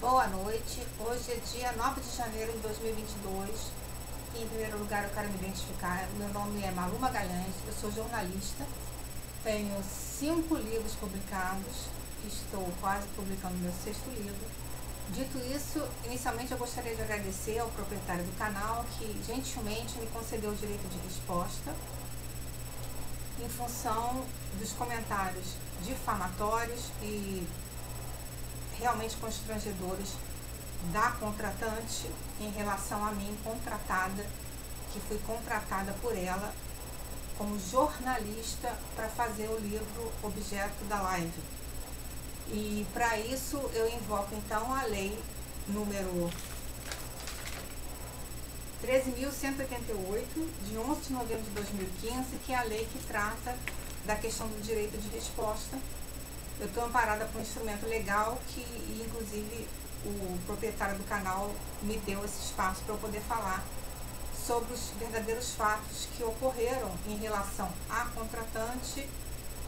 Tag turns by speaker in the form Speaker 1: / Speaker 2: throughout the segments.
Speaker 1: Boa noite, hoje é dia 9 de janeiro de 2022 e, em primeiro lugar, eu quero me identificar. Meu nome é Malu Magalhães, eu sou jornalista, tenho 5 livros publicados, estou quase publicando meu 6º livro. Dito isso, inicialmente eu gostaria de agradecer ao proprietário do canal que gentilmente me concedeu o direito de resposta em função dos comentários difamatórios e realmente constrangedores da contratante em relação a mim, contratada, que fui contratada por ela como jornalista para fazer o livro objeto da live. E para isso eu invoco então a lei número 13.188, de 11 de novembro de 2015, que é a lei que trata da questão do direito de resposta. Eu estou amparada por um instrumento legal que, inclusive, o proprietário do canal me deu esse espaço para eu poder falar sobre os verdadeiros fatos que ocorreram em relação à contratante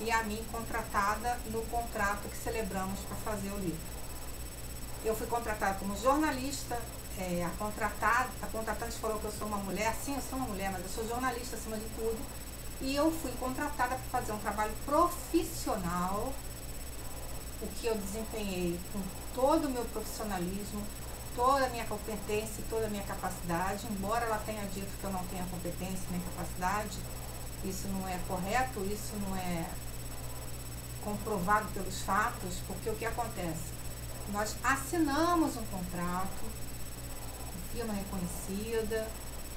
Speaker 1: e a mim contratada no contrato que celebramos para fazer o livro. Eu fui contratada como jornalista, a contratante falou que eu sou uma mulher. Sim, eu sou uma mulher, mas eu sou jornalista acima de tudo, e eu fui contratada para fazer um trabalho profissional, o que eu desempenhei com todo o meu profissionalismo, toda a minha competência e toda a minha capacidade, embora ela tenha dito que eu não tenha competência nem capacidade. Isso não é correto, isso não é comprovado pelos fatos, porque o que acontece? Nós assinamos um contrato, firma reconhecida,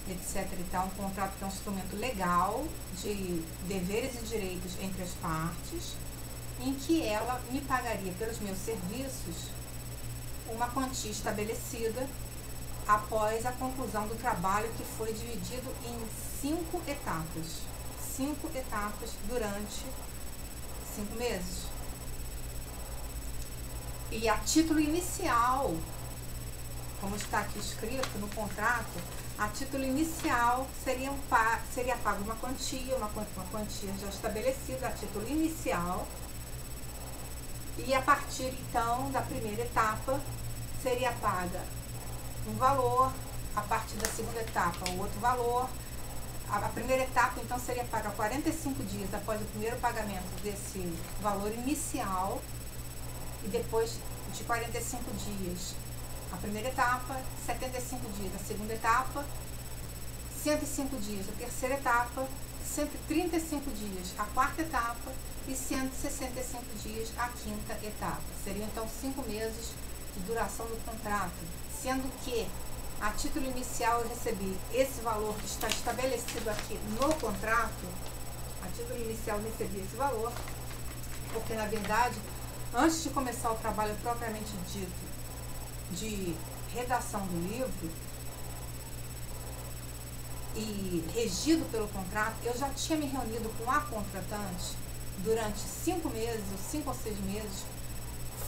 Speaker 1: etc. e tal, um contrato que é um instrumento legal de deveres e direitos entre as partes, em que ela me pagaria pelos meus serviços uma quantia estabelecida após a conclusão do trabalho, que foi dividido em 5 etapas. 5 etapas durante 5 meses. E a título inicial, como está aqui escrito no contrato, a título inicial seria paga uma quantia já estabelecida, a título inicial. E a partir então da primeira etapa seria paga um valor, a partir da segunda etapa o outro valor. A primeira etapa então seria paga 45 dias após o primeiro pagamento desse valor inicial, e depois de 45 dias a primeira etapa, 75 dias a segunda etapa, 105 dias a terceira etapa, 135 dias a quarta etapa e 165 dias a quinta etapa. Seriam então 5 meses de duração do contrato, sendo que a título inicial eu recebi esse valor que está estabelecido aqui no contrato. A título inicial eu recebi esse valor porque, na verdade, antes de começar o trabalho propriamente dito de redação do livro e regido pelo contrato, eu já tinha me reunido com a contratante durante 5 meses, ou 5 ou 6 meses,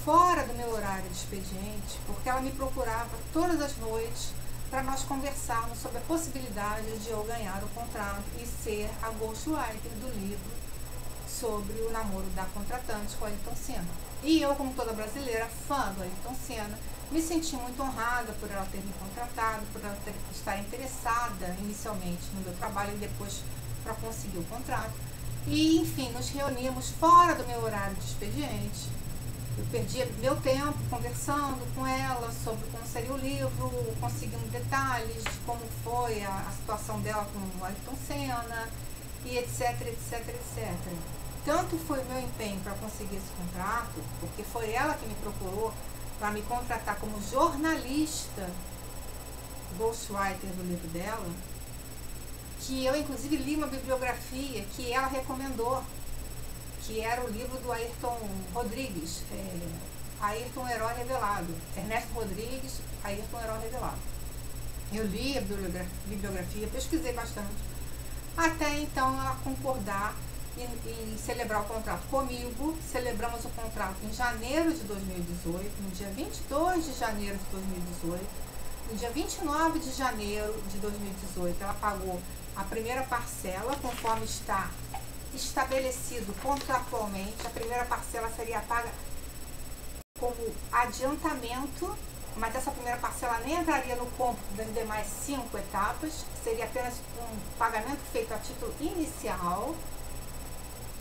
Speaker 1: fora do meu horário de expediente, porque ela me procurava todas as noites para nós conversarmos sobre a possibilidade de eu ganhar o contrato e ser a ghostwriter do livro sobre o namoro da contratante com Ayrton Senna. E eu, como toda brasileira, fã do Ayrton Senna, me senti muito honrada por ela ter me contratado, por ela estar interessada inicialmente no meu trabalho e depois para conseguir o contrato. E, enfim, nos reunimos fora do meu horário de expediente. Eu perdia meu tempo conversando com ela sobre como seria o livro, conseguindo detalhes de como foi a situação dela com o Ayrton Senna, e etc, etc, etc. Tanto foi o meu empenho para conseguir esse contrato, porque foi ela que me procurou para me contratar como jornalista ghostwriter do livro dela, que eu inclusive li uma bibliografia que ela recomendou, que era o livro do Ayrton Rodrigues, Ayrton Herói Revelado, Ernesto Rodrigues, Ayrton Herói Revelado. Eu li a bibliografia, pesquisei bastante, até então ela concordar em celebrar o contrato comigo. Celebramos o contrato em janeiro de 2018, no dia 22 de janeiro de 2018. No dia 29 de janeiro de 2018, ela pagou a primeira parcela, conforme está estabelecido contratualmente. A primeira parcela seria paga como adiantamento mas essa primeira parcela nem entraria no cômputo das demais 5 etapas, seria apenas um pagamento feito a título inicial,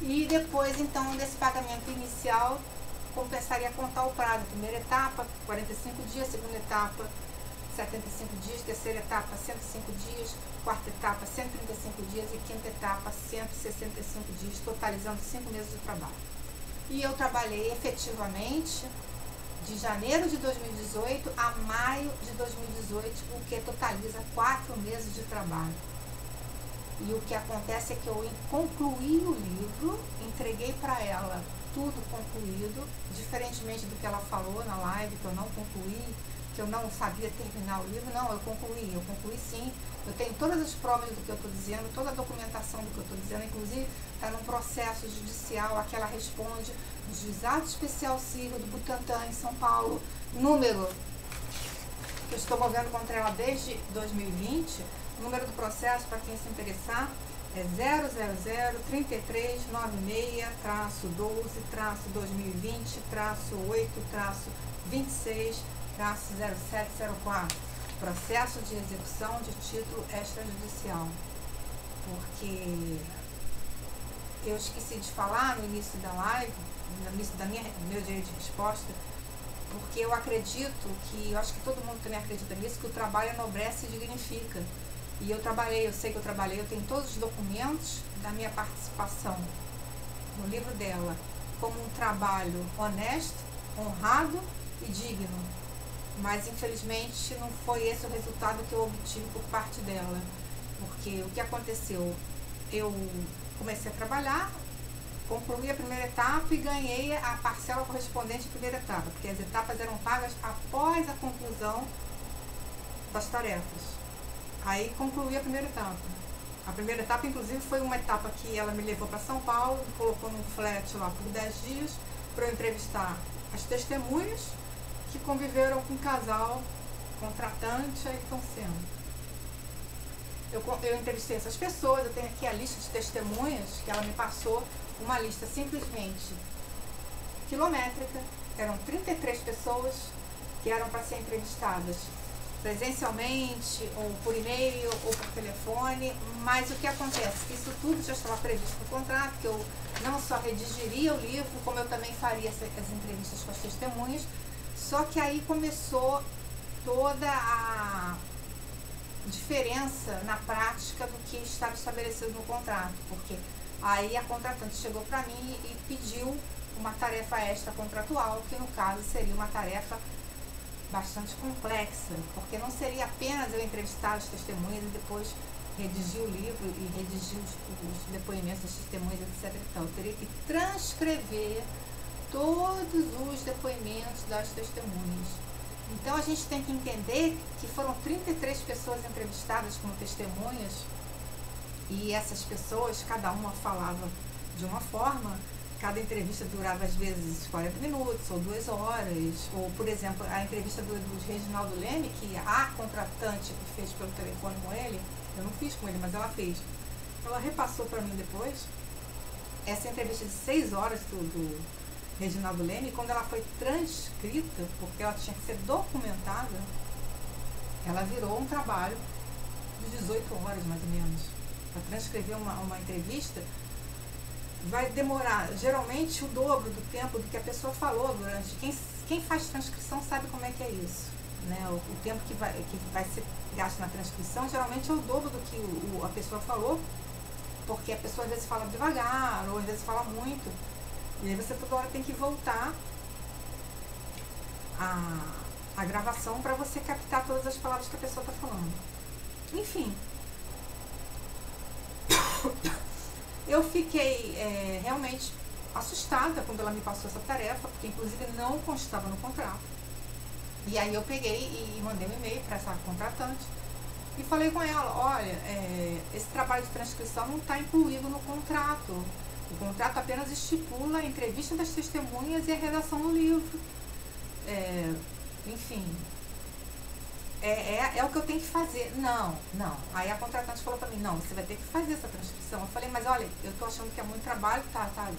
Speaker 1: e depois, então, desse pagamento inicial, compensaria a contar o prazo. Primeira etapa, 45 dias, segunda etapa, 75 dias, terceira etapa, 105 dias, quarta etapa, 135 dias e quinta etapa, 165 dias, totalizando 5 meses de trabalho. E eu trabalhei efetivamente de janeiro de 2018 a maio de 2018, o que totaliza 4 meses de trabalho. E o que acontece é que eu concluí o livro, entreguei para ela tudo concluído, diferentemente do que ela falou na live, que eu não concluí, que eu não sabia terminar o livro. Não, eu concluí sim. Eu tenho todas as provas do que eu estou dizendo, toda a documentação do que eu estou dizendo, inclusive está num processo judicial a que ela responde no Juizado Especial Civil do Butantã, em São Paulo, número que eu estou movendo contra ela desde 2020, o número do processo, para quem se interessar, é 000-33-96-8-8-26-0704, processo de execução de título extrajudicial. Porque eu esqueci de falar no início da live, no início do meu direito de resposta, porque eu acredito que, eu acho que todo mundo também acredita nisso, que o trabalho enobrece e dignifica. E eu trabalhei, eu sei que eu trabalhei, eu tenho todos os documentos da minha participação no livro dela, como um trabalho honesto, honrado e digno. Mas, infelizmente, não foi esse o resultado que eu obtive por parte dela. Porque o que aconteceu? Eu comecei a trabalhar, concluí a primeira etapa e ganhei a parcela correspondente à primeira etapa, porque as etapas eram pagas após a conclusão das tarefas. Aí concluí a primeira etapa. A primeira etapa, inclusive, foi uma etapa que ela me levou para São Paulo, me colocou num flat lá por 10 dias para eu entrevistar as testemunhas que conviveram com o casal contratante e estão sendo. Eu entrevistei essas pessoas, eu tenho aqui a lista de testemunhas que ela me passou, uma lista simplesmente quilométrica. Eram 33 pessoas que eram para ser entrevistadas presencialmente, ou por e-mail, ou por telefone. Mas o que acontece? Isso tudo já estava previsto no contrato, que eu não só redigiria o livro, como eu também faria as entrevistas com as testemunhas. Só que aí começou toda a diferença na prática do que estava estabelecido no contrato, porque aí a contratante chegou para mim e pediu uma tarefa extra contratual, que no caso seria uma tarefa bastante complexa, porque não seria apenas eu entrevistar as testemunhas e depois redigir o livro e redigir os depoimentos das testemunhas, etc. Então, eu teria que transcrever todos os depoimentos das testemunhas. Então a gente tem que entender que foram 33 pessoas entrevistadas como testemunhas, e essas pessoas, cada uma falava de uma forma. Cada entrevista durava às vezes 40 minutos ou 2 horas, ou, por exemplo, a entrevista do Reginaldo Leme, que a contratante que fez pelo telefone com ele, eu não fiz com ele, mas ela fez. Ela repassou para mim depois essa entrevista de 6 horas do Reginaldo Leme, e quando ela foi transcrita, porque ela tinha que ser documentada, ela virou um trabalho de 18 horas, mais ou menos. Para transcrever uma entrevista, vai demorar geralmente o dobro do tempo do que a pessoa falou durante. Quem faz transcrição sabe como é que é isso, né? O tempo que vai ser gasto na transcrição geralmente é o dobro do que a pessoa falou, porque a pessoa às vezes fala devagar, ou às vezes fala muito, e aí você toda hora tem que voltar a gravação para você captar todas as palavras que a pessoa está falando. Enfim, eu fiquei realmente assustada quando ela me passou essa tarefa, porque inclusive não constava no contrato. E aí eu peguei e mandei um e-mail para essa contratante e falei com ela: olha, esse trabalho de transcrição não está incluído no contrato. O contrato apenas estipula a entrevista das testemunhas e a redação do livro. Enfim, é o que eu tenho que fazer. Não. Aí a contratante falou para mim: não, você vai ter que fazer essa transcrição. Eu falei: mas olha, eu tô achando que é muito trabalho, tá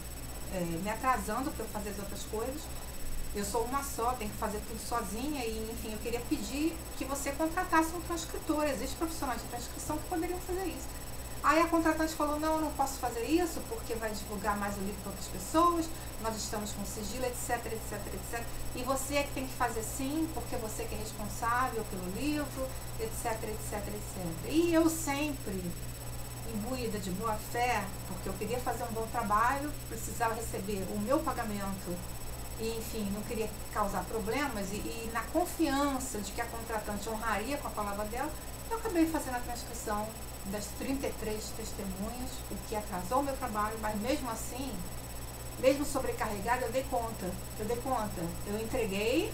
Speaker 1: me atrasando para eu fazer as outras coisas. eu sou uma só, tenho que fazer tudo sozinha e, enfim, eu queria pedir que você contratasse um transcritor. Existem profissionais de transcrição que poderiam fazer isso. Aí a contratante falou, não, eu não posso fazer isso porque vai divulgar mais o livro para outras pessoas, nós estamos com sigilo, etc, etc, etc. E você é que tem que fazer sim, porque você que é responsável pelo livro, etc, etc, etc. E eu sempre, imbuída de boa fé, porque eu queria fazer um bom trabalho, precisava receber o meu pagamento e, enfim, não queria causar problemas e na confiança de que a contratante honraria com a palavra dela, eu acabei fazendo a transcrição das 33 testemunhas, o que atrasou o meu trabalho, mas mesmo assim, mesmo sobrecarregada, eu dei conta. Eu entreguei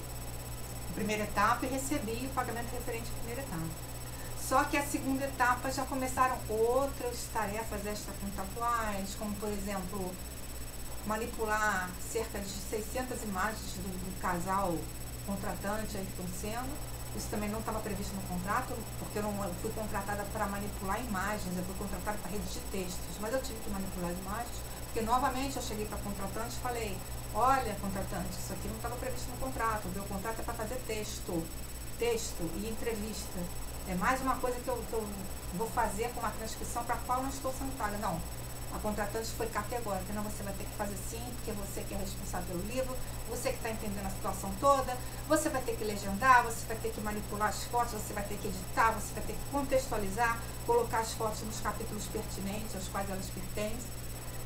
Speaker 1: a primeira etapa e recebi o pagamento referente à primeira etapa. Só que a segunda etapa já começaram outras tarefas extracontratuais, como, por exemplo, manipular cerca de 600 imagens do casal contratante Ayrton Senna. Isso também não estava previsto no contrato, porque eu não fui contratada para manipular imagens, eu fui contratada para redigir textos, mas eu tive que manipular as imagens, porque novamente eu cheguei para a contratante e falei, olha, contratante, isso aqui não estava previsto no contrato, o meu contrato é para fazer texto e entrevista. É mais uma coisa que eu vou fazer com uma transcrição para a qual não estou sendo paga. Não, a contratante foi categórica, não, você vai ter que fazer sim, porque você que é responsável pelo livro, você que está entendendo a situação toda, você vai ter que legendar, você vai ter que manipular as fotos, você vai ter que editar, você vai ter que contextualizar, colocar as fotos nos capítulos pertinentes, aos quais elas pertencem.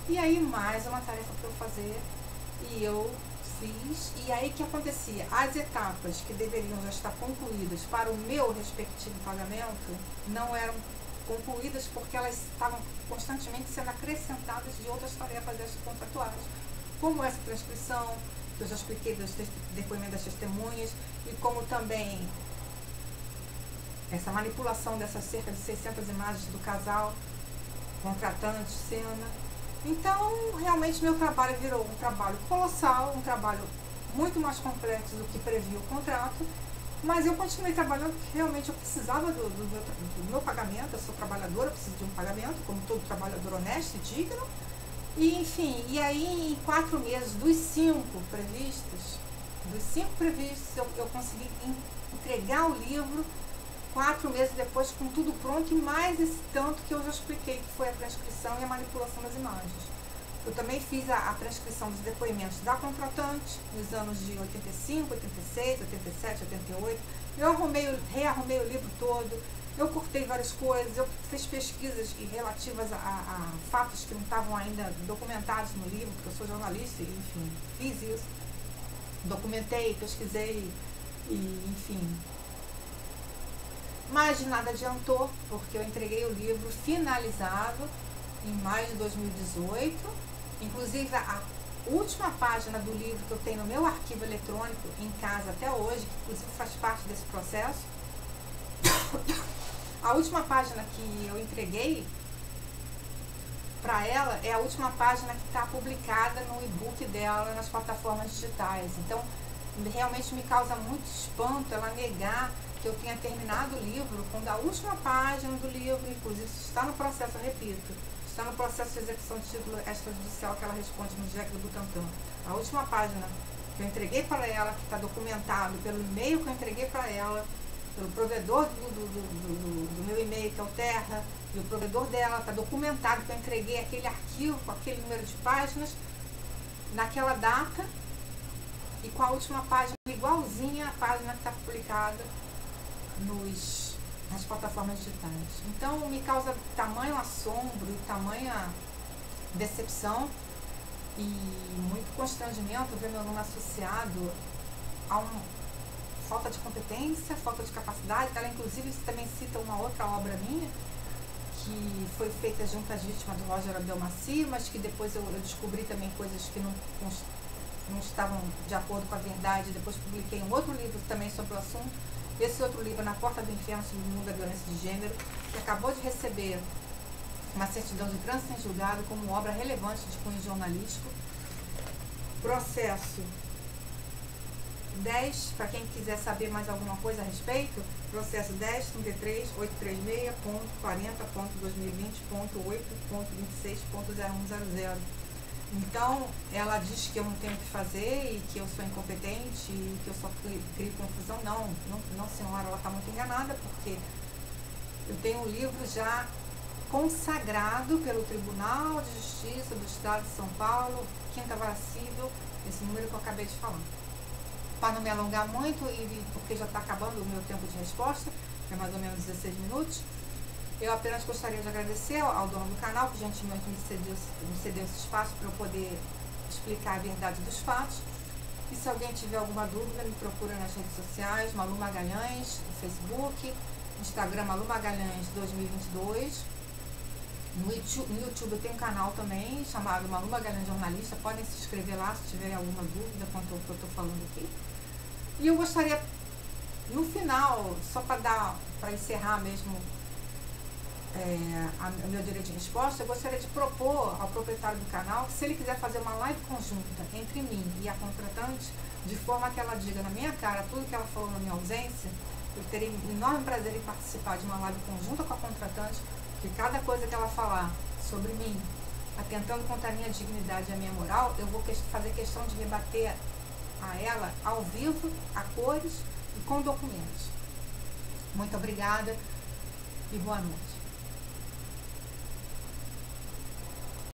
Speaker 1: E aí mais uma tarefa para eu fazer, e eu fiz, e aí o que acontecia? As etapas que deveriam já estar concluídas para o meu respectivo pagamento não eram concluídas porque elas estavam constantemente sendo acrescentadas de outras tarefas extracontratuais, como essa transcrição, que eu já expliquei dos depoimentos das testemunhas, e como também essa manipulação dessas cerca de 600 imagens do casal, contratante, cena. Então, realmente, meu trabalho virou um trabalho colossal, um trabalho muito mais complexo do que previa o contrato, mas eu continuei trabalhando porque realmente eu precisava do meu pagamento. Eu sou trabalhadora, eu preciso de um pagamento, como todo trabalhador honesto e digno. E, enfim, e aí em 4 meses, dos 5 previstos, eu consegui entregar o livro 4 meses depois com tudo pronto, e mais esse tanto que eu já expliquei, que foi a transcrição e a manipulação das imagens. Eu também fiz a transcrição dos depoimentos da contratante nos anos de 85, 86, 87, 88. Eu rearrumei o livro todo, eu cortei várias coisas, eu fiz pesquisas relativas a fatos que não estavam ainda documentados no livro, porque eu sou jornalista, e, enfim, fiz isso. Documentei, pesquisei, e, enfim. Mas nada adiantou, porque eu entreguei o livro finalizado em maio de 2018. Inclusive, a última página do livro que eu tenho no meu arquivo eletrônico em casa até hoje, que inclusive faz parte desse processo, a última página que eu entreguei para ela é a última página que está publicada no e-book dela nas plataformas digitais. Então, realmente me causa muito espanto ela negar que eu tenha terminado o livro quando a última página do livro, inclusive está no processo, eu repito, está no processo de execução de título extrajudicial que ela responde no Jack do Butantan. A última página que eu entreguei para ela, que está documentado pelo e-mail que eu entreguei para ela, pelo provedor do meu e-mail, que é o Terra, e o provedor dela, está documentado que eu entreguei aquele arquivo com aquele número de páginas naquela data e com a última página igualzinha à página que está publicada nas plataformas digitais. Então me causa tamanho assombro e tamanha decepção e muito constrangimento ver meu nome associado a uma falta de competência, falta de capacidade. Ela inclusive também cita uma outra obra minha que foi feita junto às vítimas do Roger Abdelmaci, mas que depois eu descobri também coisas que não estavam de acordo com a verdade. Depois publiquei um outro livro também sobre o assunto. Esse outro livro, Na Porta do Inferno, sobre o mundo da violência de gênero, que acabou de receber uma certidão de trânsito em julgado como obra relevante de cunho jornalístico. Processo 10, para quem quiser saber mais alguma coisa a respeito, processo 10.33.836.40.2020.8.26.0100. Então, ela diz que eu não tenho o que fazer e que eu sou incompetente e que eu só crio confusão. Não, senhora, ela está muito enganada, porque eu tenho um livro já consagrado pelo Tribunal de Justiça do Estado de São Paulo, Quinta Vara Civil, esse número que eu acabei de falar. Para não me alongar muito, e porque já está acabando o meu tempo de resposta, é mais ou menos 16 minutos, eu apenas gostaria de agradecer ao dono do canal, que gentilmente me cedeu esse espaço para eu poder explicar a verdade dos fatos. E se alguém tiver alguma dúvida, me procura nas redes sociais, Malu Magalhães, no Facebook, Instagram Malu Magalhães 2022. No YouTube eu tenho um canal também, chamado Malu Magalhães Jornalista. Podem se inscrever lá se tiverem alguma dúvida quanto ao que eu estou falando aqui. E eu gostaria, no final, só para encerrar mesmo o meu direito de resposta, eu gostaria de propor ao proprietário do canal que, se ele quiser fazer uma live conjunta entre mim e a contratante, de forma que ela diga na minha cara tudo que ela falou na minha ausência, eu terei um enorme prazer em participar de uma live conjunta com a contratante, que cada coisa que ela falar sobre mim, atentando contra a minha dignidade e a minha moral, eu vou fazer questão de rebater a ela ao vivo, a cores e com documentos. Muito obrigada e boa noite.